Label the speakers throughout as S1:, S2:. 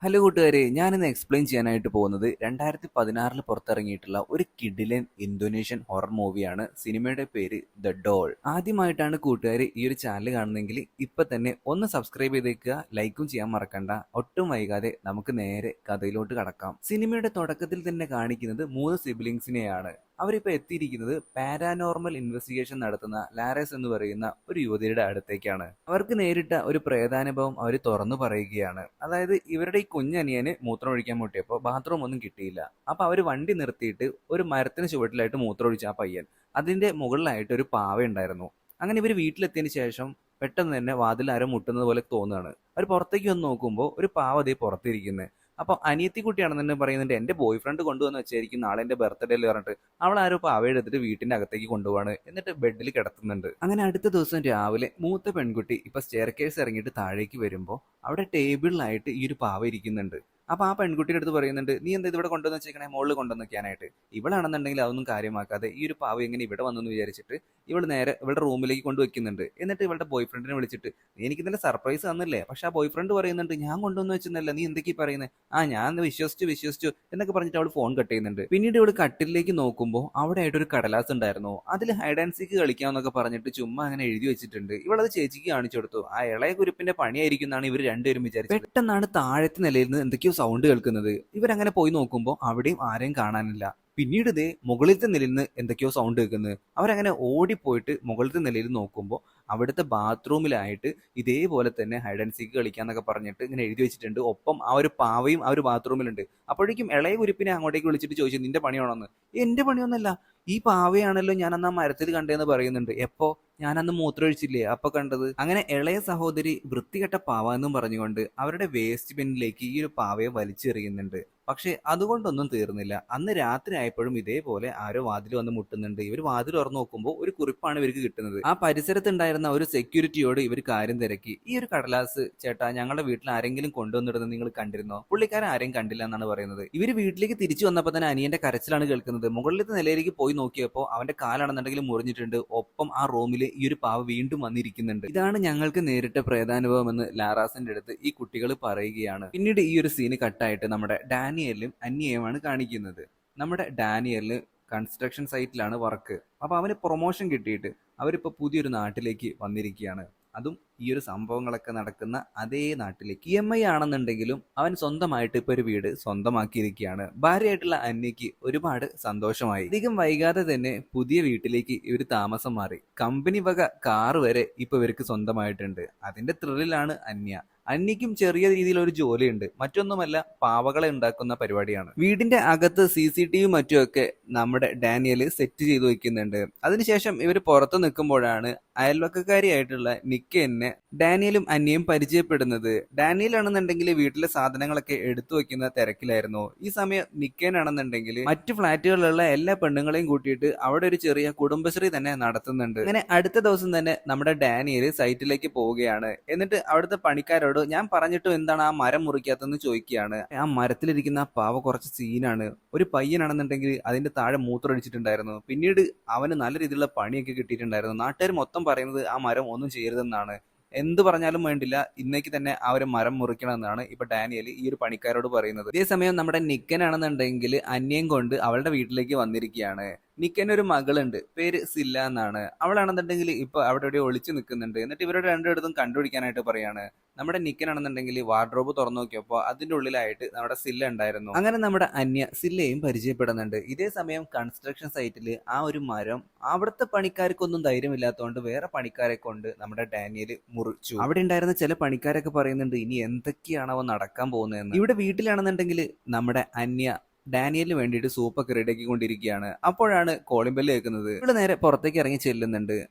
S1: Hello കൂട്ടുകാരെ, ഞാനിന്ന് explain ചെയ്യാനായിട്ട് പോകുന്നത് 2016 പുറത്തിറങ്ങിയിട്ടുള്ള ഒരു കിഡിലൻ ഇന്തോനേഷ്യൻ ഹൊറർ മൂവിയാണ്. സിനിമയുടെ പേര് ദ ഡോൾ. ആദ്യമായിട്ടാണ് കൂട്ടുകാർ ഈ ഒരു ചാനൽ കാണുന്നതെങ്കിൽ ഇപ്പൊ തന്നെ ഒന്ന് സബ്സ്ക്രൈബ് ചെയ്തേക്കുക, ലൈക്കും ചെയ്യാൻ മറക്കണ്ട. ഒട്ടും വൈകാതെ നമുക്ക് നേരെ കഥയിലോട്ട് കടക്കാം. സിനിമയുടെ തുടക്കത്തിൽ തന്നെ കാണിക്കുന്നത് 3 സിബ്ലിങ്സിനെയാണ്. അവരിപ്പോൾ എത്തിയിരിക്കുന്നത് പാരാനോർമൽ ഇൻവെസ്റ്റിഗേഷൻ നടത്തുന്ന ലാരസ് എന്ന് പറയുന്ന ഒരു യുവതിയുടെ അടുത്തേക്കാണ്. അവർക്ക് നേരിട്ട ഒരു പ്രേതാനുഭവം അവർ തുറന്നു പറയുകയാണ്. അതായത് ഇവരുടെ ഈ കുഞ്ഞനിയന് മൂത്രം ഒഴിക്കാൻ മുട്ടിയപ്പോൾ ബാത്റൂം ഒന്നും കിട്ടിയില്ല. അപ്പൊ അവർ വണ്ടി നിർത്തിയിട്ട് ഒരു മരത്തിന് ചുവട്ടിലായിട്ട് മൂത്രം ഒഴിച്ച ആ പയ്യൻ, അതിന്റെ മുകളിലായിട്ട് ഒരു പാവ ഉണ്ടായിരുന്നു. അങ്ങനെ ഇവർ വീട്ടിലെത്തിയതിന് ശേഷം പെട്ടെന്ന് തന്നെ വാതിൽ ആരോ മുട്ടുന്നത് പോലെ തോന്നുകയാണ്. അവർ പുറത്തേക്ക് വന്ന് നോക്കുമ്പോൾ ഒരു പാവ അതേ പുറത്തിരിക്കുന്നത്. അപ്പൊ അനിയത്തി കുട്ടിയാണെന്ന് പറയുന്നുണ്ട്, എന്റെ ബോയ് ഫ്രണ്ട് കൊണ്ടുവന്ന് വെച്ചായിരിക്കും നാളെ എന്റെ ബർത്ത്ഡേയിൽ പറഞ്ഞിട്ട് അവൾ ആരോ പാവ എടുത്തിട്ട് വീട്ടിന്റെ അകത്തേക്ക് കൊണ്ടുപോവാണ്. എന്നിട്ട് ബെഡിൽ കിടത്തുന്നുണ്ട്. അങ്ങനെ അടുത്ത ദിവസം രാവിലെ മൂത്ത പെൺകുട്ടി ഇപ്പൊ സ്റ്റെയർ കേസ് ഇറങ്ങിയിട്ട് താഴേക്ക് വരുമ്പോൾ അവിടെ ടേബിളിലായിട്ട് ഈ ഒരു പാവ ഇരിക്കുന്നുണ്ട്. അപ്പൊ ആ പെൺകുട്ടിയുടെ അടുത്ത് പറയുന്നുണ്ട്, നീ എന്താ ഇവിടെ കൊണ്ടുവന്ന് വെച്ചേക്കണേ, മുകളിൽ കൊണ്ടുവന്ന് വെക്കാനായിട്ട്. ഇവളാണെന്നുണ്ടെങ്കിൽ അതൊന്നും കാര്യമാക്കാതെ ഈ ഒരു പാവ എങ്ങനെ ഇവിടെ വന്നെന്ന് വിചാരിച്ചിട്ട് ഇവൾ നേരെ ഇവളുടെ റൂമിലേക്ക് കൊണ്ടുവെക്കുന്നുണ്ട്. എന്നിട്ട് ഇവളുടെ ബോയ് ഫ്രണ്ടിനെ വിളിച്ചിട്ട്, നീ എനിക്ക് ഇന്നലെ സർപ്രൈസ് തന്നില്ലേ, പക്ഷെ ആ ബോയ് ഫ്രണ്ട് പറയുന്നുണ്ട്, ഞാൻ കൊണ്ടുവന്ന് വെച്ചെന്നല്ല, നീ എന്തൊക്കെയാ പറയുന്നത്, ഞാൻ വിശ്വസിച്ചു എന്നൊക്കെ പറഞ്ഞിട്ട് അവൾ ഫോൺ കട്ട് ചെയ്യുന്നുണ്ട്. പിന്നീട് ഇവള് കട്ടിലേക്ക് നോക്കുമ്പോൾ അവിടെ ആയിട്ട് ഒരു കടലാസ് ഉണ്ടായിരുന്നു. അതിൽ ഹൈഡ് ആൻഡ് സീക്ക് കളിക്കാമെന്നൊക്കെ പറഞ്ഞിട്ട് ചുമ്മാ അങ്ങനെ എഴുതി വെച്ചിട്ടുണ്ട്. ഇവളത് ചേച്ചിക്ക് കാണിച്ചു കൊടുത്തു. ആ ഇളയ കുരുപ്പിന്റെ പണിയായിരിക്കും എന്നാണ് ഇവർ രണ്ടുപേരും വിചാരിച്ചത്. പെട്ടെന്നാണ് താഴത്തെ നിലയിൽ നിന്ന് എന്തൊക്കെയോ സൗണ്ട് കേൾക്കുന്നത്. ഇവരങ്ങനെ പോയി നോക്കുമ്പോൾ അവിടെയും ആരെയും കാണാനില്ല. പിന്നീട് ഇതേ മുകളിലത്തെ നിലയിൽ നിന്ന് എന്തൊക്കെയോ സൗണ്ട് കേൾക്കുന്നത്. അവരങ്ങനെ ഓടിപ്പോയിട്ട് മുകളിലത്തെ നിലയിൽ നോക്കുമ്പോൾ അവിടുത്തെ ബാത്റൂമിലായിട്ട് ഇതേപോലെ തന്നെ ഹൈഡ് ആൻഡ് സീക്ക് കളിക്കാന്നൊക്കെ പറഞ്ഞിട്ട് ഇങ്ങനെ എഴുതി വെച്ചിട്ടുണ്ട്. ഒപ്പം ആ ഒരു പാവയും ആ ഒരു ബാത്റൂമിലുണ്ട്. അപ്പോഴേക്കും ഇളയ കുരിപ്പിനെ അങ്ങോട്ടേക്ക് വിളിച്ചിട്ട് ചോദിച്ചു, നിന്റെ പണിയാണോന്ന്. എന്റെ പണിയൊന്നല്ല, ഈ പാവയാണല്ലോ ഞാൻ അന്ന് ആ മരത്തിൽ കണ്ടതെന്ന് പറയുന്നുണ്ട്. എപ്പോ? ഞാൻ അന്ന് മൂത്രമൊഴിച്ചില്ലേ, അപ്പൊ കണ്ടത്. അങ്ങനെ ഇളയ സഹോദരി വൃത്തികെട്ട പാവ എന്നും പറഞ്ഞുകൊണ്ട് അവരുടെ വേസ്റ്റ് ബിന്നിലേക്ക് ഈ ഒരു പാവയെ വലിച്ചെറിയുന്നുണ്ട്. പക്ഷെ അതുകൊണ്ടൊന്നും തീർന്നില്ല. അന്ന് രാത്രി ആയപ്പോഴും ഇതേപോലെ ആരോ വാതിൽ വന്ന് മുട്ടുന്നുണ്ട്. ഇവർ വാതിൽ തുറന്നു നോക്കുമ്പോൾ ഒരു കുറിപ്പാണ് ഇവർക്ക് കിട്ടുന്നത്. ആ പരിസരത്തുണ്ടായിരുന്ന ഒരു സെക്യൂരിറ്റിയോട് ഇവർ കാര്യം തിരക്കി. ഈ ഒരു കടലാസ് ചേട്ടാ, ഞങ്ങളുടെ വീട്ടിൽ ആരെങ്കിലും കൊണ്ടുവന്നിടുന്നത് നിങ്ങൾ കണ്ടിരുന്നോ? പുള്ളിക്കാരൻ ആരെയും കണ്ടില്ല എന്നാണ് പറയുന്നത്. ഇവർ വീട്ടിലേക്ക് തിരിച്ചു വന്നപ്പോൾ തന്നെ അനിയന്റെ കരച്ചിലാണ് കേൾക്കുന്നത്. മുകളിലത്തെ നിലയിലേക്ക് പോയി നോക്കിയപ്പോൾ അവന്റെ കാലാണെന്നുണ്ടെങ്കിൽ മുറിഞ്ഞിട്ടുണ്ട്. ഒപ്പം ആ റൂമിൽ ഈ ഒരു പാവ വീണ്ടും വന്നിരിക്കുന്നുണ്ട്. ഇതാണ് ഞങ്ങൾക്ക് നേരിട്ട പ്രേതാനുഭവം എന്ന് ലാറാസിന്റെ അടുത്ത് ഈ കുട്ടികൾ പറയുകയാണ്. പിന്നീട് ഈ ഒരു സീന് കട്ടായിട്ട് നമ്മുടെ ഡാനിയലും അന്യയുമാണ് കാണിക്കുന്നത്. നമ്മുടെ ഡാനിയലിന് കൺസ്ട്രക്ഷൻ സൈറ്റിലാണ് വർക്ക്. അപ്പൊ അവന് പ്രൊമോഷൻ കിട്ടിയിട്ട് അവരിപ്പോ പുതിയൊരു നാട്ടിലേക്ക് വന്നിരിക്കുകയാണ്. അതും ഈ ഒരു സംഭവങ്ങളൊക്കെ നടക്കുന്ന അതേ നാട്ടിലേക്ക്. EMI ആണെന്നുണ്ടെങ്കിലും അവൻ സ്വന്തമായിട്ട് ഇപ്പൊ ഒരു വീട് സ്വന്തമാക്കിയിരിക്കുകയാണ്. ഭാര്യയായിട്ടുള്ള അന്യക്ക് ഒരുപാട് സന്തോഷമായി. അധികം വൈകാതെ തന്നെ പുതിയ വീട്ടിലേക്ക് ഇവർ താമസം മാറി. കമ്പനി വക കാറ് വരെ ഇപ്പൊ ഇവർക്ക് സ്വന്തമായിട്ടുണ്ട്. അതിന്റെ ത്രില്ലിലാണ് അന്യ. അന്യക്കും ചെറിയ രീതിയിൽ ഒരു ജോലിയുണ്ട്. മറ്റൊന്നുമല്ല, പാവകളെ ഉണ്ടാക്കുന്ന പരിപാടിയാണ്. വീടിന്റെ അകത്ത് CCTV മറ്റുമൊക്കെ നമ്മുടെ ഡാനിയൽ സെറ്റ് ചെയ്തു വെക്കുന്നുണ്ട്. അതിനുശേഷം ഇവർ പുറത്ത് നിൽക്കുമ്പോഴാണ് അയൽവക്കക്കാരിയായിട്ടുള്ള നിക്കനെ ഡാനിയലും അന്യയും പരിചയപ്പെടുന്നത്. ഡാനിയൽ ആണെന്നുണ്ടെങ്കിൽ വീട്ടിലെ സാധനങ്ങളൊക്കെ എടുത്തു വെക്കുന്ന തിരക്കിലായിരുന്നു. ഈ സമയം നിക്കനാണെന്നുണ്ടെങ്കിൽ മറ്റു ഫ്ലാറ്റുകളിലുള്ള എല്ലാ പെണ്ണുങ്ങളെയും കൂട്ടിയിട്ട് അവിടെ ഒരു ചെറിയ കുടുംബശ്രീ തന്നെ നടത്തുന്നുണ്ട്. അങ്ങനെ അടുത്ത ദിവസം തന്നെ നമ്മുടെ ഡാനിയൽ സൈറ്റിലേക്ക് പോവുകയാണ്. എന്നിട്ട് അവിടുത്തെ പണിക്കാരോട്, ഞാൻ പറഞ്ഞിട്ടും എന്താണ് ആ മരം മുറിക്കാത്തെന്ന് ചോദിക്കുകയാണ്. ആ മരത്തിലിരിക്കുന്ന പാവ കുറച്ച് സീനാണ്. ഒരു പയ്യനാണെന്നുണ്ടെങ്കിൽ അതിന്റെ താഴെ മൂത്രമൊഴിച്ചിട്ടുണ്ടായിരുന്നു. പിന്നീട് അവന് നല്ല രീതിയിലുള്ള പണിയൊക്കെ കിട്ടിയിട്ടുണ്ടായിരുന്നു. നാട്ടുകാർ മൊത്തം പറയുന്നത് ആ മരം ഒന്നും ചെയ്യരുതെന്നാണ്. എന്ത് പറഞ്ഞാലും വേണ്ടില്ല, ഇന്നേക്ക് തന്നെ ആ ഒരു മരം മുറിക്കണം എന്നാണ് ഇപ്പൊ ഡാനിയൽ ഈ ഒരു പണിക്കാരോട് പറയുന്നത്. ഇതേസമയം നമ്മുടെ നിക്കനാണെന്നുണ്ടെങ്കിൽ അന്യം കൊണ്ട് അവളുടെ വീട്ടിലേക്ക് വന്നിരിക്കുകയാണ്. നിക്കന് ഒരു മകളുണ്ട്, പേര് സില്ല എന്നാണ്. അവളാണെന്നുണ്ടെങ്കിൽ ഇപ്പൊ അവിടെ എവിടെ ഒളിച്ചു നിൽക്കുന്നുണ്ട്. എന്നിട്ട് ഇവരുടെ രണ്ടിടത്തും കണ്ടുപിടിക്കാനായിട്ട് പറയാണ്. നമ്മുടെ നിക്കനാണെന്നുണ്ടെങ്കിൽ വാർഡ്രോബ് തുറന്നു നോക്കിയപ്പോൾ അതിന്റെ ഉള്ളിലായിട്ട് നമ്മുടെ സില്ല ഉണ്ടായിരുന്നു. അങ്ങനെ നമ്മുടെ അന്യ സില്ലയും പരിചയപ്പെടുന്നുണ്ട്. ഇതേ സമയം കൺസ്ട്രക്ഷൻ സൈറ്റിൽ ആ ഒരു മരം അവിടുത്തെ പണിക്കാർക്കൊന്നും ധൈര്യമില്ലാത്തതുകൊണ്ട് വേറെ പണിക്കാരെ കൊണ്ട് നമ്മുടെ ഡാനിയൽ മുറിച്ചു. അവിടെ ഉണ്ടായിരുന്ന ചില പണിക്കാരൊക്കെ പറയുന്നുണ്ട്, ഇനി എന്തൊക്കെയാണോ നടക്കാൻ പോകുന്നതെന്ന്. ഇവിടെ വീട്ടിലാണെന്നുണ്ടെങ്കിൽ നമ്മുടെ അന്യ ഡാനിയലിന് വേണ്ടിയിട്ട് സൂപ്പൊക്കെ റെഡിയാക്കിക്കൊണ്ടിരിക്കുകയാണ്. അപ്പോഴാണ് കോളിംഗ് ബെല്ല് കേൾക്കുന്നത്. ഇവിടെ നേരെ പുറത്തേക്ക് ഇറങ്ങി ചെല്ലുന്നുണ്ട്.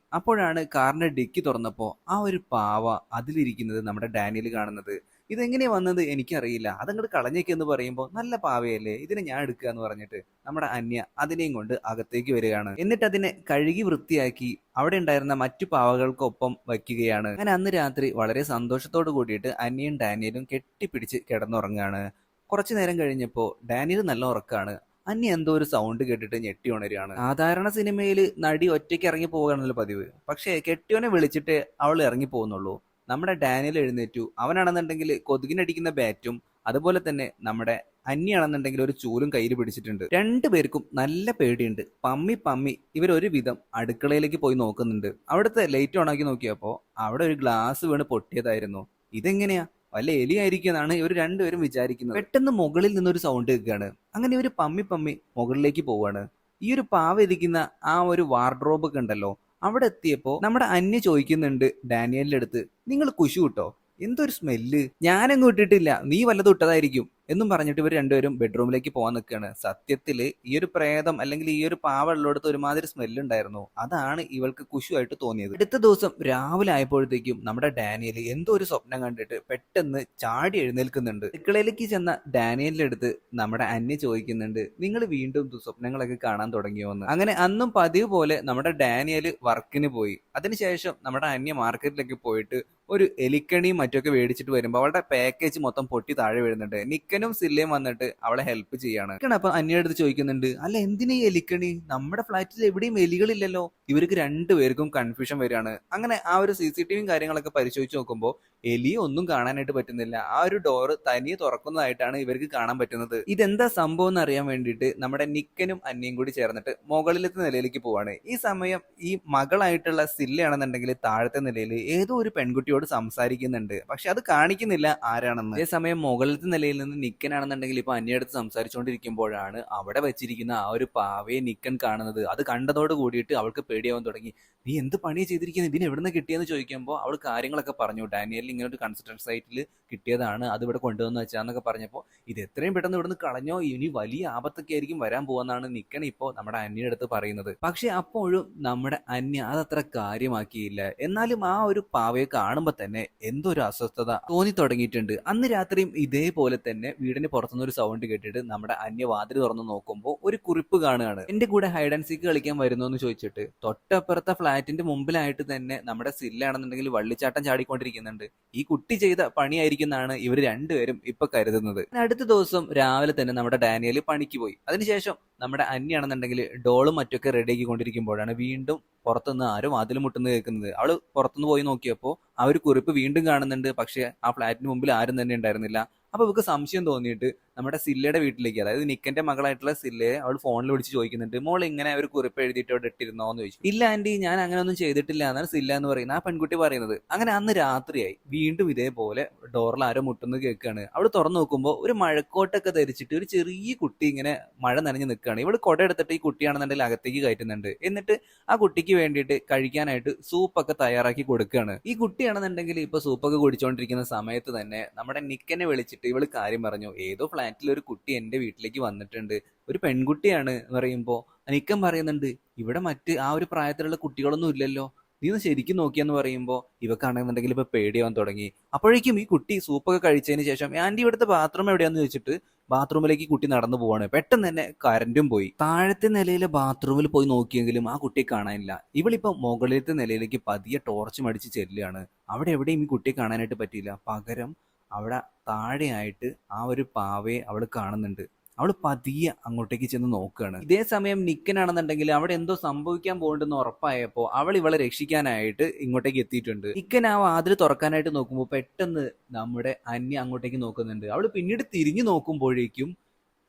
S1: അപ്പോഴാണ് കാറിന്റെ ഡിക്കി തുറന്നപ്പോ ആ ഒരു പാവ അതിലിരിക്കുന്നത് നമ്മുടെ ഡാനിയൽ കാണുന്നത്. ഇതെങ്ങനെയാ വന്നത് എനിക്കറിയില്ല, അതങ്ങോട്ട് കളഞ്ഞേക്കെന്ന് പറയുമ്പോൾ, നല്ല പാവയല്ലേ, ഇതിനെ ഞാൻ എടുക്കുക എന്ന് പറഞ്ഞിട്ട് നമ്മുടെ അന്യ അതിനെയും കൊണ്ട് അകത്തേക്ക് വരികയാണ്. എന്നിട്ട് അതിനെ കഴുകി വൃത്തിയാക്കി അവിടെ ഉണ്ടായിരുന്ന മറ്റു പാവകൾക്കൊപ്പം വയ്ക്കുകയാണ്. അങ്ങനെ അന്ന് രാത്രി വളരെ സന്തോഷത്തോട് കൂടിയിട്ട് അന്യയും ഡാനിയലും കെട്ടിപ്പിടിച്ച് കിടന്നുറങ്ങുകയാണ്. കുറച്ചു നേരം കഴിഞ്ഞപ്പോൾ ഡാനിയൽ നല്ല ഉറക്കാണ്. അന്യ എന്തോ ഒരു സൗണ്ട് കേട്ടിട്ട് ഞെട്ടി ഉണരുകയാണ്. സാധാരണ സിനിമയിൽ നടി ഒറ്റയ്ക്ക് ഇറങ്ങി പോകാണല്ലോ പതിവ്. പക്ഷേ കെട്ടിയോനെ വിളിച്ചിട്ട് അവൾ ഇറങ്ങി പോകുന്നുള്ളൂ. നമ്മുടെ ഡാനിയൽ എഴുന്നേറ്റു. അവനാണെന്നുണ്ടെങ്കിൽ കൊതുകിനടിക്കുന്ന ബാറ്റും അതുപോലെ തന്നെ നമ്മുടെ അന്യാണെന്നുണ്ടെങ്കിൽ ഒരു ചൂലും കയ്യിൽ പിടിച്ചിട്ടുണ്ട്. രണ്ടുപേർക്കും നല്ല പേടിയുണ്ട്. പമ്മി പമ്മി ഇവരൊരു വിധം അടുക്കളയിലേക്ക് പോയി നോക്കുന്നുണ്ട്. അവിടുത്തെ ലൈറ്റ് ഓണാക്കി നോക്കിയപ്പോ അവിടെ ഒരു ഗ്ലാസ് വീണ് പൊട്ടിയതായിരുന്നു. ഇതെങ്ങനെയാ, വല്ല എലിയായിരിക്കും എന്നാണ് ഇവർ രണ്ടുപേരും വിചാരിക്കുന്നത്. പെട്ടെന്ന് മുകളിൽ നിന്നൊരു സൗണ്ട് കേൾക്കുകയാണ്. അങ്ങനെ ഇവര് പമ്മി പമ്മി മുകളിലേക്ക് പോവാണ്. ഈ ഒരു പാവ ഇരിക്കുന്ന ആ ഒരു വാർഡ്രോബ് ഒക്കെ ഉണ്ടല്ലോ, അവിടെ എത്തിയപ്പോ നമ്മുടെ അന്യ ചോദിക്കുന്നുണ്ട് ഡാനിയലിന്റെ അടുത്ത്, നിങ്ങൾ കുശു കിട്ടോ, എന്തൊരു സ്മെല്ല്, ഞാനങ്ങ് ഇട്ടിട്ടില്ല, നീ വല്ലതും ഇട്ടതായിരിക്കും എന്നും പറഞ്ഞിട്ട് ഇവർ രണ്ടുപേരും ബെഡ്റൂമിലേക്ക് പോകാൻ നിൽക്കുകയാണ്. സത്യത്തില് ഈ ഒരു പ്രേതം അല്ലെങ്കിൽ ഈ ഒരു പാവ ഉള്ളിടത്ത് ഒരുമാതിരി സ്മെല്ല് ഉണ്ടായിരുന്നു. അതാണ് ഇവൾക്ക് കുശുവായിട്ട് തോന്നിയത്. അടുത്ത ദിവസം രാവിലെ ആയപ്പോഴത്തേക്കും നമ്മുടെ ഡാനിയൽ എന്തോ ഒരു സ്വപ്നം കണ്ടിട്ട് പെട്ടെന്ന് ചാടി എഴുന്നേൽക്കുന്നുണ്ട്. അടുക്കളയിലേക്ക് ചെന്ന ഡാനിയലിന്റെ അടുത്ത് നമ്മുടെ അന്യ ചോദിക്കുന്നുണ്ട്, നിങ്ങൾ വീണ്ടും ദുസ്വപ്നങ്ങളൊക്കെ കാണാൻ തുടങ്ങിയോന്ന്. അങ്ങനെ അന്നും പതിവ് പോലെ നമ്മുടെ ഡാനിയൽ വർക്കിന് പോയി. അതിനുശേഷം നമ്മുടെ അന്യ മാർക്കറ്റിലേക്ക് പോയിട്ട് ഒരു എലിക്കണിയും മറ്റൊക്കെ മേടിച്ചിട്ട് വരുമ്പോൾ അവളുടെ പാക്കേജ് മൊത്തം പൊട്ടി താഴെ വീഴുന്നുണ്ട്. നിക്കനും സില്ലയും വന്നിട്ട് അവളെ ഹെൽപ്പ് ചെയ്യാണ്. അപ്പൊ അന്യയുടെ അടുത്ത് ചോദിക്കുന്നുണ്ട്, അല്ല എന്തിനാ ഈ എലിക്കണി, നമ്മുടെ ഫ്ലാറ്റിൽ എവിടെയും എലികളില്ലല്ലോ. ഇവർക്ക് രണ്ടുപേർക്കും കൺഫ്യൂഷൻ വരികയാണ്. അങ്ങനെ ആ ഒരു CCTV കാര്യങ്ങളൊക്കെ പരിശോധിച്ച് നോക്കുമ്പോൾ എലി ഒന്നും കാണാനായിട്ട് പറ്റുന്നില്ല. ആ ഒരു ഡോറ് തനിയെ തുറക്കുന്നതായിട്ടാണ് ഇവർക്ക് കാണാൻ പറ്റുന്നത്. ഇതെന്താ സംഭവം എന്ന് അറിയാൻ വേണ്ടിയിട്ട് നമ്മുടെ നിക്കനും അന്യയും കൂടി ചേർന്നിട്ട് മുകളിലത്തെ നിലയിലേക്ക് പോവാണ്. ഈ സമയം ഈ മകളായിട്ടുള്ള സില്ലയാണെന്നുണ്ടെങ്കിൽ താഴത്തെ നിലയിൽ ഏതോ ഒരു പെൺകുട്ടിയോട് സംസാരിക്കുന്നുണ്ട്. പക്ഷെ അത് കാണിക്കുന്നില്ല ആരാണെന്ന്. അതേസമയം മുകളിലത്തെ നിലയിൽ നിന്ന് നിക്കനാണെന്നുണ്ടെങ്കിൽ ഇപ്പൊ അന്യടുത്ത് സംസാരിച്ചുകൊണ്ടിരിക്കുമ്പോഴാണ് അവിടെ വെച്ചിരിക്കുന്ന ആ ഒരു പാവയെ നിക്കൻ കാണുന്നത്. അത് കണ്ടതോട് കൂടിയിട്ട് അവൾക്ക് പേടിയാവാൻ തുടങ്ങി. നീ എന്ത് പണിയാണ് ചെയ്തിരിക്കുന്നത്, ഇതിന് എവിടുന്ന് കിട്ടിയെന്ന് ചോദിക്കുമ്പോൾ അവൾ കാര്യങ്ങളൊക്കെ പറഞ്ഞു. ഡാനിയലിന് ഇങ്ങനെ ഒരു കൺസ്ട്രക്ഷൻ സൈറ്റിൽ കിട്ടിയതാണ്, അത് ഇവിടെ കൊണ്ടുവന്ന് വെച്ചാന്നൊക്കെ പറഞ്ഞപ്പോൾ ഇത് എത്രയും പെട്ടെന്ന് ഇവിടുന്ന് കളഞ്ഞോ, ഇനി വലിയ ആപത്തൊക്കെ ആയിരിക്കും വരാൻ പോവാന്നാണ് നിക്കൻ ഇപ്പോൾ നമ്മുടെ അന്യയുടെ അടുത്ത് പറയുന്നത്. പക്ഷെ അപ്പോഴും നമ്മുടെ അന്യ അതത്ര കാര്യമാക്കിയില്ല. എന്നാലും ആ ഒരു പാവയെ കാണുമ്പോൾ തന്നെ എന്തോ ഒരു അസ്വസ്ഥത തോന്നി തുടങ്ങിയിട്ടുണ്ട്. അന്ന് രാത്രിയും ഇതേപോലെ തന്നെ വീടിന് പുറത്തുനിന്ന് ഒരു സൗണ്ട് കേട്ടിട്ട് നമ്മുടെ അന്യ വാതിൽ തുറന്ന് നോക്കുമ്പോൾ ഒരു കുറിപ്പ് കാണുകയാണ്. എന്റെ കൂടെ ഹൈഡ് ആൻഡ് സീക്ക് കളിക്കാൻ വരുന്നു എന്ന് ചോദിച്ചിട്ട് തൊട്ടപ്പുറത്തെ ഫ്ലാറ്റിന്റെ മുമ്പിലായിട്ട് തന്നെ നമ്മുടെ സില്ലാണെന്നുണ്ടെങ്കിൽ വള്ളിച്ചാട്ടം ചാടിക്കൊണ്ടിരിക്കുന്നുണ്ട്. ഈ കുട്ടി ചെയ്ത പണിയായിരിക്കുന്നതാണ് ഇവർ രണ്ടുപേരും ഇപ്പൊ കരുതുന്നത്. അടുത്ത ദിവസം രാവിലെ തന്നെ നമ്മുടെ ഡാനിയൽ പണിക്ക് പോയി. അതിനുശേഷം നമ്മുടെ അന്യാണെന്നുണ്ടെങ്കിൽ ഡോളും മറ്റൊക്കെ റെഡിയാക്കി കൊണ്ടിരിക്കുമ്പോഴാണ് വീണ്ടും പുറത്തുനിന്ന് ആരും വാതിൽ മുട്ടുന്നത് കേൾക്കുന്നത്. അവള് പുറത്തുനിന്ന് പോയി നോക്കിയപ്പോൾ ആ ഒരു കുറിപ്പ് വീണ്ടും കാണുന്നുണ്ട്. പക്ഷെ ആ ഫ്ലാറ്റിന് മുമ്പിൽ ആരും തന്നെ ഉണ്ടായിരുന്നില്ല. അപ്പൊ ഇവർക്ക് സംശയം തോന്നിയിട്ട് നമ്മുടെ സില്ലയുടെ വീട്ടിലേക്ക്, അതായത് നിക്കന്റെ മകളായിട്ടുള്ള സില്ലയെ അവൾ ഫോണിൽ വിളിച്ച് ചോദിക്കുന്നുണ്ട്, മോൾ ഇങ്ങനെ ഒരു കുറിപ്പ് എഴുതിയിട്ട് അവിടെ ഇട്ടിരുന്നോ എന്ന് ചോദിച്ചു. ഇല്ല ആന്റി, ഞാൻ അങ്ങനെ ഒന്നും ചെയ്തിട്ടില്ല എന്നാണ് സില്ല എന്ന് പറയുന്നത്, ആ പെൺകുട്ടി പറയുന്നത്. അങ്ങനെ അന്ന് രാത്രിയായി. വീണ്ടും ഇതേപോലെ ഡോറിൽ ആരോ മുട്ടുന്നത് കേൾക്കുകയാണ്. അവൾ തുറന്നു നോക്കുമ്പോൾ ഒരു മഴക്കോട്ടൊക്കെ ധരിച്ചിട്ട് ഒരു ചെറിയ കുട്ടി ഇങ്ങനെ മഴ നനഞ്ഞ് നിൽക്കുകയാണ്. ഇവള് കൊട എടുത്തിട്ട് ഈ കുട്ടിയാണെന്നുണ്ടെങ്കിൽ അകത്തേക്ക് കയറ്റുന്നുണ്ട്. എന്നിട്ട് ആ കുട്ടിക്ക് വേണ്ടിയിട്ട് കഴിക്കാനായിട്ട് സൂപ്പൊക്കെ തയ്യാറാക്കി കൊടുക്കുകയാണ്. ഈ കുട്ടിയാണെന്നുണ്ടെങ്കിൽ ഇപ്പൊ സൂപ്പൊക്കെ കുടിച്ചുകൊണ്ടിരിക്കുന്ന സമയത്ത് തന്നെ നമ്മുടെ നിക്കനെ വിളിച്ചിട്ട് ഇവള് കാര്യം പറഞ്ഞു, ഏതോ ഫ്ലാറ്റിൽ ഒരു കുട്ടി എന്റെ വീട്ടിലേക്ക് വന്നിട്ടുണ്ട്, ഒരു പെൺകുട്ടിയാണ് എന്ന് പറയുമ്പോ നിക്കൻ പറയുന്നുണ്ട്, ഇവിടെ മറ്റ് ആ ഒരു പ്രായത്തിലുള്ള കുട്ടികളൊന്നും ഇല്ലല്ലോ, നീ ഒന്ന് ശരിക്കും നോക്കിയെന്ന് പറയുമ്പോ ഇവക്കാണെന്നുണ്ടെങ്കിൽ ഇപ്പൊ പേടിയാവാൻ തുടങ്ങി. അപ്പോഴേക്കും ഈ കുട്ടി സൂപ്പൊക്കെ കഴിച്ചതിന് ശേഷം ആന്റി ഇവിടുത്തെ ബാത്റൂം എവിടെയാന്ന് ചോദിച്ചിട്ട് ബാത്റൂമിലേക്ക് കുട്ടി നടന്നു പോവാണ്. പെട്ടെന്ന് തന്നെ കറന്റും പോയി. താഴത്തെ നിലയിലെ ബാത്റൂമിൽ പോയി നോക്കിയെങ്കിലും ആ കുട്ടിയെ കാണാനില്ല. ഇവളിപ്പോ മുകളിലത്തെ നിലയിലേക്ക് പതിയെ ടോർച്ച് മടിച്ച് ചെല്ലുകയാണ്. അവിടെ എവിടെയും ഈ കുട്ടിയെ കാണാനായിട്ട് പറ്റിയില്ല. പകരം അവിടെ താഴെയായിട്ട് ആ ഒരു പാവയെ അവൾ കാണുന്നുണ്ട്. അവൾ പതിയെ അങ്ങോട്ടേക്ക് ചെന്ന് നോക്കുകയാണ്. ഇതേ സമയം നിക്കനാണെന്നുണ്ടെങ്കിൽ അവിടെ എന്തോ സംഭവിക്കാൻ പോകുന്നുണ്ടെന്ന് ഉറപ്പായപ്പോൾ അവൾ ഇവളെ രക്ഷിക്കാനായിട്ട് ഇങ്ങോട്ടേക്ക് എത്തിയിട്ടുണ്ട്. നിക്കൻ ആ വാതിൽ തുറക്കാനായിട്ട് നോക്കുമ്പോൾ പെട്ടെന്ന് നമ്മുടെ അന്യ അങ്ങോട്ടേക്ക് നോക്കുന്നുണ്ട്. അവൾ പിന്നീട് തിരിഞ്ഞു നോക്കുമ്പോഴേക്കും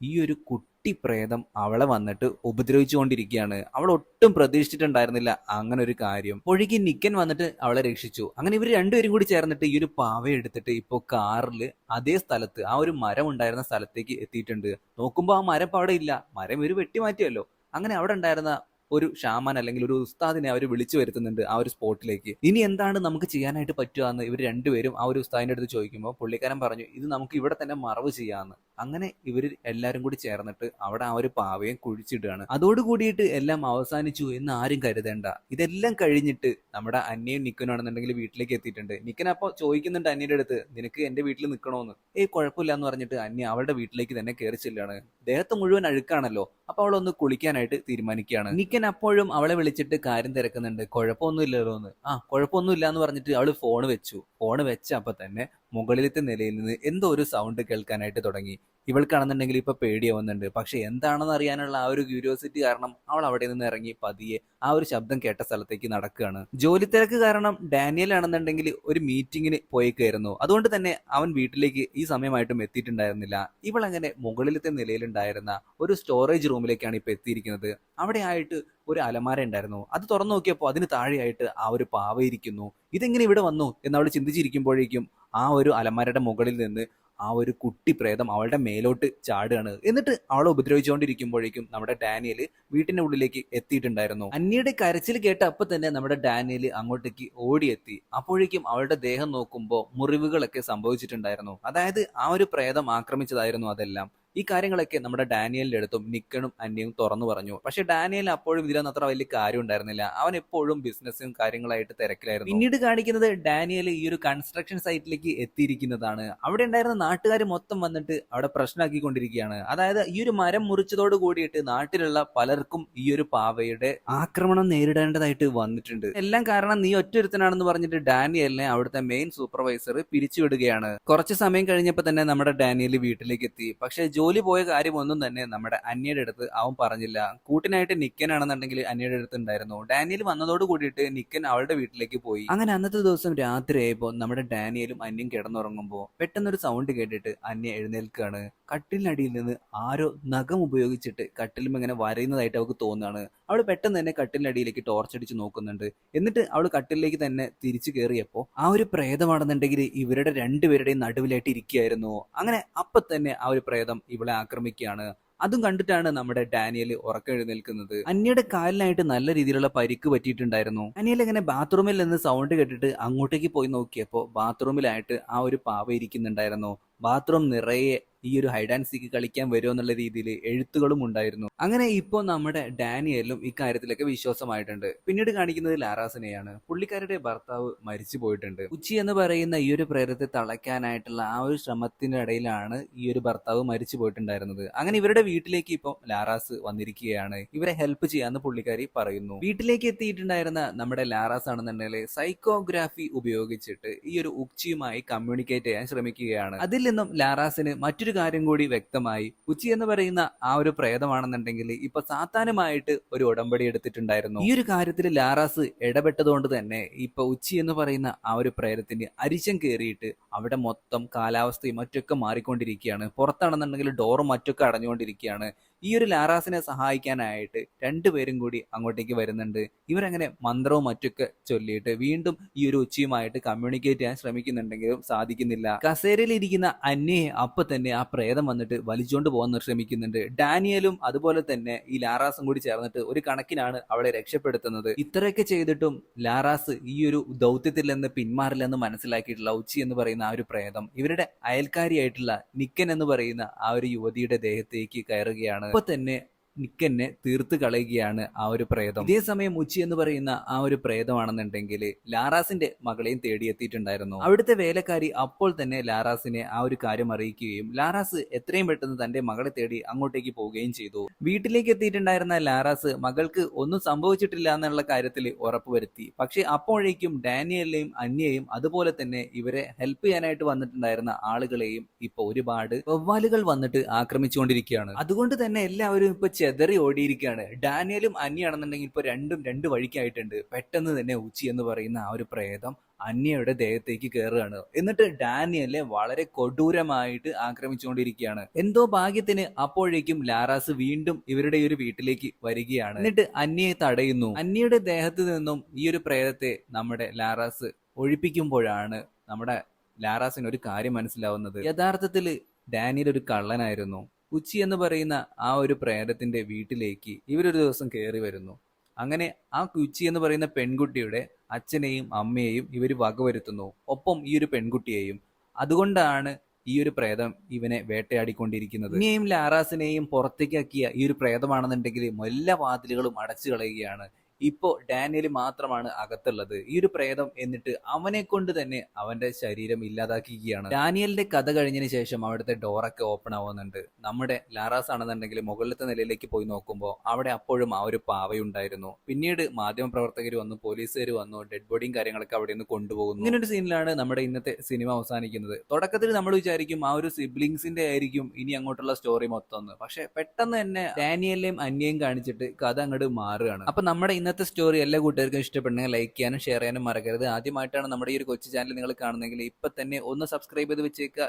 S1: ഈ ഒരു കുട്ടി പ്രേതം അവളെ വന്നിട്ട് ഉപദ്രവിച്ചുകൊണ്ടിരിക്കുകയാണ്. അവൾ ഒട്ടും പ്രതീക്ഷിച്ചിട്ടുണ്ടായിരുന്നില്ല അങ്ങനെ ഒരു കാര്യം. അപ്പോഴേക്ക് നിക്കൻ വന്നിട്ട് അവളെ രക്ഷിച്ചു. അങ്ങനെ ഇവർ രണ്ടുപേരും കൂടി ചേർന്നിട്ട് ഈ ഒരു പാവയെ എടുത്തിട്ട് ഇപ്പൊ കാറിൽ അതേ സ്ഥലത്ത് ആ ഒരു മരം ഉണ്ടായിരുന്ന സ്ഥലത്തേക്ക് എത്തിയിട്ടുണ്ട്. നോക്കുമ്പോൾ ആ മരം അവിടെ ഇല്ല, മരം ഇവർ വെട്ടിമാറ്റിയല്ലോ. അങ്ങനെ അവിടെ ഉണ്ടായിരുന്ന ഒരു ഷാമാൻ അല്ലെങ്കിൽ ഒരു ഉസ്താദിനെ അവർ വിളിച്ചു വരുത്തുന്നുണ്ട് ആ ഒരു സ്പോട്ടിലേക്ക്. ഇനി എന്താണ് നമുക്ക് ചെയ്യാനായിട്ട് പറ്റുക എന്ന് ഇവർ രണ്ടുപേരും ആ ഒരു ഉസ്താദിന്റെ അടുത്ത് ചോദിക്കുമ്പോൾ പുള്ളിക്കാരൻ പറഞ്ഞു, ഇത് നമുക്ക് ഇവിടെ തന്നെ മറവ് ചെയ്യാമെന്ന്. അങ്ങനെ ഇവർ എല്ലാവരും കൂടി ചേർന്നിട്ട് അവിടെ ആ ഒരു പാവയെ കുഴിച്ചിടുകയാണ്. അതോടുകൂടിയിട്ട് എല്ലാം അവസാനിച്ചു എന്ന് ആരും കരുതേണ്ട. ഇതെല്ലാം കഴിഞ്ഞിട്ട് നമ്മുടെ അന്യയും നിക്കനാണെന്നുണ്ടെങ്കിൽ വീട്ടിലേക്ക് എത്തിയിട്ടുണ്ട്. നിക്കൻ അപ്പോൾ ചോദിക്കുന്നുണ്ട് അന്യയുടെ അടുത്ത്, നിനക്ക് എന്റെ വീട്ടിൽ നിൽക്കണോന്ന്. കുഴപ്പമില്ല എന്ന് പറഞ്ഞിട്ട് അന്യ അവളുടെ വീട്ടിലേക്ക് തന്നെ കയറി ചെല്ലുകയാണ്. ദേഹത്ത് മുഴുവൻ അഴുക്കാണല്ലോ. അപ്പൊ അവളൊന്ന് കുളിക്കാനായിട്ട് തീരുമാനിക്കുകയാണ്. നിക്കൻ അപ്പോഴും അവളെ വിളിച്ചിട്ട് കാര്യം തിരക്കുന്നുണ്ട്, കുഴപ്പമൊന്നുമില്ലല്ലോ എന്ന്. കുഴപ്പമൊന്നുമില്ല എന്ന് പറഞ്ഞിട്ട് അവള് ഫോൺ വെച്ചു. ഫോൺ വെച്ച അപ്പൊ തന്നെ മുകളിലത്തെ നിലയിൽ നിന്ന് എന്തോ ഒരു സൗണ്ട് കേൾക്കാനായിട്ട് തുടങ്ങി. ഇവൾക്കാണെന്നുണ്ടെങ്കിൽ ഇപ്പൊ പേടിയാവുന്നുണ്ട്. പക്ഷെ എന്താണെന്ന് അറിയാനുള്ള ആ ഒരു ക്യൂരിയോസിറ്റി കാരണം അവൾ അവിടെ നിന്ന് ഇറങ്ങി പതിയെ ആ ഒരു ശബ്ദം കേട്ട സ്ഥലത്തേക്ക് നടക്കുകയാണ്. ജോലി തിരക്ക് കാരണം ഡാനിയൽ ആണെന്നുണ്ടെങ്കിൽ ഒരു മീറ്റിങ്ങിന് പോയേക്കായിരുന്നു. അതുകൊണ്ട് തന്നെ അവൻ വീട്ടിലേക്ക് ഈ സമയമായിട്ടും എത്തിയിട്ടുണ്ടായിരുന്നില്ല. ഇവൾ അങ്ങനെ മുകളിലത്തെ നിലയിലുണ്ടായിരുന്ന ഒരു സ്റ്റോറേജ് റൂമിലേക്കാണ് ഇപ്പൊ എത്തിയിരിക്കുന്നത്. അവിടെ ആയിട്ട് ഒരു അലമാര ഉണ്ടായിരുന്നു. അത് തുറന്നു നോക്കിയപ്പോൾ അതിന് താഴെയായിട്ട് ആ ഒരു പാവ ഇരിക്കുന്നു. ഇതെങ്ങനെ ഇവിടെ വന്നു എന്ന് അവൾ ചിന്തിച്ചിരിക്കുമ്പോഴേക്കും ആ ഒരു അലമാരയുടെ മുകളിൽ നിന്ന് ആ ഒരു കുട്ടി പ്രേതം അവളുടെ മേലോട്ട് ചാടുകയാണ്. എന്നിട്ട് അവളെ ഉപദ്രവിച്ചുകൊണ്ടിരിക്കുമ്പോഴേക്കും നമ്മുടെ ഡാനിയൽ വീട്ടിന്റെ ഉള്ളിലേക്ക് എത്തിയിട്ടുണ്ടായിരുന്നു. അന്നിയുടെ കരച്ചിൽ കേട്ട അപ്പൊ തന്നെ നമ്മുടെ ഡാനിയൽ അങ്ങോട്ടേക്ക് ഓടിയെത്തി. അപ്പോഴേക്കും അവളുടെ ദേഹം നോക്കുമ്പോൾ മുറിവുകളൊക്കെ സംഭവിച്ചിട്ടുണ്ടായിരുന്നു. അതായത് ആ ഒരു പ്രേതം ആക്രമിച്ചതായിരുന്നു അതെല്ലാം. ഈ കാര്യങ്ങളൊക്കെ നമ്മുടെ ഡാനിയലിന്റെ അടുത്തും നിക്കനും അന്യയും തുറന്നു പറഞ്ഞു. പക്ഷെ ഡാനിയൽ അപ്പോഴും ഇതിലൊന്നും അത്ര വലിയ കാര്യം ഉണ്ടായിരുന്നില്ല. അവൻ എപ്പോഴും ബിസിനസ്സും കാര്യങ്ങളായിട്ട് തിരക്കിലായിരുന്നു. പിന്നീട് കാണിക്കുന്നത് ഡാനിയൽ ഈ ഒരു കൺസ്ട്രക്ഷൻ സൈറ്റിലേക്ക് എത്തിയിരിക്കുന്നതാണ്. അവിടെ ഉണ്ടായിരുന്ന നാട്ടുകാർ മൊത്തം വന്നിട്ട് അവിടെ പ്രശ്നമാക്കിക്കൊണ്ടിരിക്കുകയാണ്. അതായത് ഈ ഒരു മരം മുറിച്ചതോട് കൂടിയിട്ട് നാട്ടിലുള്ള പലർക്കും ഈ ഒരു പാവയുടെ ആക്രമണം നേരിടേണ്ടതായിട്ട് വന്നിട്ടുണ്ട്. എല്ലാം കാരണം നീ ഒറ്റൊരുത്തനാണെന്ന് പറഞ്ഞിട്ട് ഡാനിയലിനെ അവിടുത്തെ മെയിൻ സൂപ്പർവൈസർ പിരിച്ചുവിടുകയാണ്. കുറച്ച് സമയം കഴിഞ്ഞപ്പോൾ തന്നെ നമ്മുടെ ഡാനിയൽ വീട്ടിലേക്ക് എത്തി. പക്ഷെ ജോലി പോയ കാര്യമൊന്നും തന്നെ നമ്മുടെ അന്യയുടെ അടുത്ത് അവൻ പറഞ്ഞില്ല. കൂട്ടിനായിട്ട് നിക്കനാണെന്നുണ്ടെങ്കിൽ അന്യയുടെ അടുത്ത് ഉണ്ടായിരുന്നു. ഡാനിയൽ വന്നതോട് കൂടിയിട്ട് നിക്കൻ അവളുടെ വീട്ടിലേക്ക് പോയി. അങ്ങനെ അന്നത്തെ ദിവസം രാത്രിയായപ്പോൾ നമ്മുടെ ഡാനിയലും അന്യം കിടന്നുറങ്ങുമ്പോൾ പെട്ടെന്നൊരു സൗണ്ട് കേട്ടിട്ട് അന്യ എഴുന്നേൽക്കുകയാണ്. കട്ടിലിനടിയിൽ നിന്ന് ആരോ നഖം ഉപയോഗിച്ചിട്ട് കട്ടിലും ഇങ്ങനെ വരയുന്നതായിട്ട് അവൾക്ക് തോന്നുകയാണ്. അവൾ പെട്ടെന്ന് തന്നെ കട്ടിലിനടിയിലേക്ക് ടോർച്ചടിച്ച് നോക്കുന്നുണ്ട്. എന്നിട്ട് അവൾ കട്ടിലേക്ക് തന്നെ തിരിച്ചു കയറിയപ്പോൾ ആ ഒരു പ്രേതമാണെന്നുണ്ടെങ്കിൽ ഇവരുടെ രണ്ടുപേരുടെയും നടുവിലായിട്ട് ഇരിക്കുകയായിരുന്നു. അങ്ങനെ അപ്പൊ തന്നെ ആ ഒരു പ്രേതം ഇവളെ ആക്രമിക്കുകയാണ്. അതും കണ്ടിട്ടാണ് നമ്മുടെ ഡാനിയൽ ഉറക്കെഴുന്നേൽക്കുന്നത്. അന്യയുടെ കാലിനായിട്ട് നല്ല രീതിയിലുള്ള പരിക്ക് പറ്റിയിട്ടുണ്ടായിരുന്നു. ഡാനിയൽ ഇങ്ങനെ ബാത്റൂമിൽ നിന്ന് സൗണ്ട് കേട്ടിട്ട് അങ്ങോട്ടേക്ക് പോയി നോക്കിയപ്പോൾ ബാത്റൂമിലായിട്ട് ആ ഒരു പാവ ഇരിക്കുന്നുണ്ടായിരുന്നു. ബാത്റൂം നിറയെ ഈ ഒരു ഹൈഡ് ആൻഡ് സീക്ക് കളിക്കാൻ വരുമോ എന്നുള്ള രീതിയിൽ എഴുത്തുകളും ഉണ്ടായിരുന്നു. അങ്ങനെ ഇപ്പോൾ നമ്മുടെ ഡാനിയലും ഇക്കാര്യത്തിലൊക്കെ വിശ്വാസമായിട്ടുണ്ട്. പിന്നീട് കാണിക്കുന്നത് ലാറാസിനെയാണ്. പുള്ളിക്കാരുടെ ഭർത്താവ് മരിച്ചു പോയിട്ടുണ്ട്. ഉച്ചി എന്ന് പറയുന്ന ഈ ഒരു പ്രേതത്തെ തളയ്ക്കാനായിട്ടുള്ള ആ ഒരു ശ്രമത്തിന്റെ ഇടയിലാണ് ഈ ഒരു ഭർത്താവ് മരിച്ചു പോയിട്ടുണ്ടായിരുന്നത്. അങ്ങനെ ഇവരുടെ വീട്ടിലേക്ക് ഇപ്പോൾ ലാറാസ് വന്നിരിക്കുകയാണ്. ഇവരെ ഹെൽപ്പ് ചെയ്യാന്ന് പുള്ളിക്കാരി പറയുന്നു. വീട്ടിലേക്ക് എത്തിയിട്ടുണ്ടായിരുന്ന നമ്മുടെ ലാറാസ് ആണെന്നുണ്ടെങ്കിൽ സൈക്കോഗ്രാഫി ഉപയോഗിച്ചിട്ട് ഈ ഒരു ഉച്ചിയുമായി കമ്മ്യൂണിക്കേറ്റ് ചെയ്യാൻ ശ്രമിക്കുകയാണ്. അതിൽ നിന്നും ലാറാസിന് മറ്റൊരു കാര്യം കൂടി വ്യക്തമായി. ഉച്ചി എന്ന് പറയുന്ന ആ ഒരു പ്രേതമാണെന്നുണ്ടെങ്കിൽ ഇപ്പൊ സാത്താനുമായിട്ട് ഒരു ഉടമ്പടി എടുത്തിട്ടുണ്ടായിരുന്നു. ഈ ഒരു കാര്യത്തിൽ ലാറാസ് ഇടപെട്ടതുകൊണ്ട് തന്നെ ഇപ്പൊ ഉച്ചി എന്ന് പറയുന്ന ആ ഒരു പ്രേതത്തിന് അരിശം കയറിയിട്ട് അവിടെ മൊത്തം കാലാവസ്ഥയും മറ്റൊക്കെ മാറിക്കൊണ്ടിരിക്കുകയാണ്. പുറത്താണെന്നുണ്ടെങ്കിൽ ഡോറും മറ്റൊക്കെ അടഞ്ഞുകൊണ്ടിരിക്കുകയാണ്. ഈ ഒരു ലാറാസിനെ സഹായിക്കാനായിട്ട് രണ്ടുപേരും കൂടി അങ്ങോട്ടേക്ക് വരുന്നുണ്ട്. ഇവരങ്ങനെ മന്ത്രവും മറ്റൊക്കെ ചൊല്ലിയിട്ട് വീണ്ടും ഈ ഒരു ഉച്ചയുമായിട്ട് കമ്മ്യൂണിക്കേറ്റ് ചെയ്യാൻ ശ്രമിക്കുന്നുണ്ടെങ്കിലും സാധിക്കുന്നില്ല. കസേരയിൽ ഇരിക്കുന്ന അന്യയെ അപ്പൊ തന്നെ ആ പ്രേതം വന്നിട്ട് വലിച്ചുകൊണ്ട് പോകാൻ ശ്രമിക്കുന്നുണ്ട്. ഡാനിയലും അതുപോലെ തന്നെ ഈ ലാറാസും കൂടി ചേർന്നിട്ട് ഒരു കണക്കിനാണ് അവളെ രക്ഷപ്പെടുത്തുന്നത്. ഇത്രയൊക്കെ ചെയ്തിട്ടും ലാറാസ് ഈ ഒരു ദൗത്യത്തിൽ നിന്ന് പിന്മാറില്ലെന്ന് മനസ്സിലാക്കിയിട്ടുള്ള ഉച്ചി എന്ന് പറയുന്ന ആ ഒരു പ്രേതം ഇവരുടെ അയൽക്കാരിയായിട്ടുള്ള നിക്കൻ എന്ന് പറയുന്ന ആ ഒരു യുവതിയുടെ ദേഹത്തേക്ക് കയറുകയാണ്. അപ്പൊ തന്നെ നിക്കന്നെ തീർത്ത് കളയുകയാണ് ആ ഒരു പ്രേതം. ഇതേ സമയം ഉച്ചി എന്ന് പറയുന്ന ആ ഒരു പ്രേതമാണെന്നുണ്ടെങ്കിൽ ലാറാസിന്റെ മകളെയും തേടിയെത്തിയിട്ടുണ്ടായിരുന്നു. അവിടുത്തെ വേലക്കാരി അപ്പോൾ തന്നെ ലാറാസിനെ ആ ഒരു കാര്യം അറിയിക്കുകയും ലാറാസ് എത്രയും പെട്ടെന്ന് തന്റെ മകളെ തേടി അങ്ങോട്ടേക്ക് പോവുകയും ചെയ്തു. വീട്ടിലേക്ക് എത്തിയിട്ടുണ്ടായിരുന്ന ലാറാസ് മകൾക്ക് ഒന്നും സംഭവിച്ചിട്ടില്ല എന്നുള്ള കാര്യത്തിൽ ഉറപ്പുവരുത്തി. പക്ഷെ അപ്പോഴേക്കും ഡാനിയലിനെയും അന്യയും അതുപോലെ തന്നെ ഇവരെ ഹെൽപ്പ് ചെയ്യാനായിട്ട് വന്നിട്ടുണ്ടായിരുന്ന ആളുകളെയും ഇപ്പൊ ഒരുപാട് വവ്വാലുകൾ വന്നിട്ട് ആക്രമിച്ചുകൊണ്ടിരിക്കുകയാണ്. അതുകൊണ്ട് തന്നെ എല്ലാവരും ഇപ്പൊ ചെതറി ഓടിയിരിക്കുകയാണ്. ഡാനിയലും അന്യാണെന്നുണ്ടെങ്കിൽ ഇപ്പൊ രണ്ടും രണ്ട് വഴിക്കായിട്ടുണ്ട്. പെട്ടെന്ന് തന്നെ ഉച്ചി എന്ന് പറയുന്ന ആ ഒരു പ്രേതം അന്യയുടെ ദേഹത്തേക്ക് കയറുകയാണ്. എന്നിട്ട് ഡാനിയലിനെ വളരെ കൊടൂരമായിട്ട് ആക്രമിച്ചുകൊണ്ടിരിക്കുകയാണ്. എന്തോ ഭാഗ്യത്തിന് അപ്പോഴേക്കും ലാറാസ് വീണ്ടും ഇവരുടെ ഒരു വീട്ടിലേക്ക് വരികയാണ്. എന്നിട്ട് അന്യയെ തടയുന്നു. അന്യയുടെ ദേഹത്ത് നിന്നും ഈ ഒരു പ്രേതത്തെ നമ്മുടെ ലാറാസ് ഒഴിപ്പിക്കുമ്പോഴാണ് നമ്മുടെ ലാറാസിന് ഒരു കാര്യം മനസ്സിലാവുന്നത്. യഥാർത്ഥത്തിൽ ഡാനിയൽ ഒരു കള്ളനായിരുന്നു. ഉച്ചി എന്ന് പറയുന്ന ആ ഒരു പ്രേതത്തിന്റെ വീട്ടിലേക്ക് ഇവരൊരു ദിവസം കയറി വരുന്നു. അങ്ങനെ ആ ഉച്ചി എന്ന് പറയുന്ന പെൺകുട്ടിയുടെ അച്ഛനെയും അമ്മയെയും ഇവർ വകവരുത്തുന്നു, ഒപ്പം ഈ ഒരു പെൺകുട്ടിയെയും. അതുകൊണ്ടാണ് ഈ ഒരു പ്രേതം ഇവനെ വേട്ടയാടിക്കൊണ്ടിരിക്കുന്നത്. ഇനിയും ലാറാസിനെയും പുറത്തേക്കാക്കിയ ഈ ഒരു പ്രേതമാണെന്നുണ്ടെങ്കിൽ എല്ലാ വാതിലുകളും അടച്ചു കളയുകയാണ്. ഇപ്പോ ഡാനിയൽ മാത്രമാണ് അകത്തുള്ളത്. ഈ ഒരു പ്രേതം എന്നിട്ട് അവനെ കൊണ്ട് തന്നെ അവന്റെ ശരീരം ഇല്ലാതാക്കുകയാണ്. ഡാനിയലിന്റെ കഥ കഴിഞ്ഞതിന് ശേഷം അവിടുത്തെ ഡോറൊക്കെ ഓപ്പൺ ആവുന്നുണ്ട്. നമ്മുടെ ലാറാസ് ആണെന്നുണ്ടെങ്കിൽ മുകളിലത്തെ നിലയിലേക്ക് പോയി നോക്കുമ്പോൾ അവിടെ അപ്പോഴും ആ ഒരു പാവയുണ്ടായിരുന്നു. പിന്നീട് മാധ്യമപ്രവർത്തകർ വന്നു, പോലീസുകാർ വന്നു, ഡെഡ് ബോഡിയും കാര്യങ്ങളൊക്കെ അവിടെ നിന്ന് കൊണ്ടുപോകുന്നു. ഇങ്ങനെ ഒരു സീനിലാണ് നമ്മുടെ ഇന്നത്തെ സിനിമ അവസാനിക്കുന്നത്. തുടക്കത്തിൽ നമ്മൾ വിചാരിക്കും ആ ഒരു സിബ്ലിങ്സിന്റെ ആയിരിക്കും ഇനി അങ്ങോട്ടുള്ള സ്റ്റോറി മൊത്തം, പക്ഷെ പെട്ടെന്ന് തന്നെ ഡാനിയലിനെയും അന്യയും കാണിച്ചിട്ട് കഥ അങ്ങോട്ട് മാറുകയാണ്. അപ്പൊ നമ്മുടെ ഇന്നത്തെ സ്റ്റോറി എല്ലാ കൂട്ടുകാർക്കും ഇഷ്ടപ്പെടുന്നെങ്കിൽ ലൈക്ക് ചെയ്യാനും ഷെയർ ചെയ്യാനും മറക്കരുത്. ആദ്യമായിട്ടാണ് നമ്മുടെ ഈ ഒരു കൊച്ചു ചാനൽ നിങ്ങൾ കാണുന്നതെങ്കിൽ ഇപ്പൊ തന്നെ ഒന്ന് സബ്സ്ക്രൈബ് ചെയ്ത് വെച്ചേക്കുക.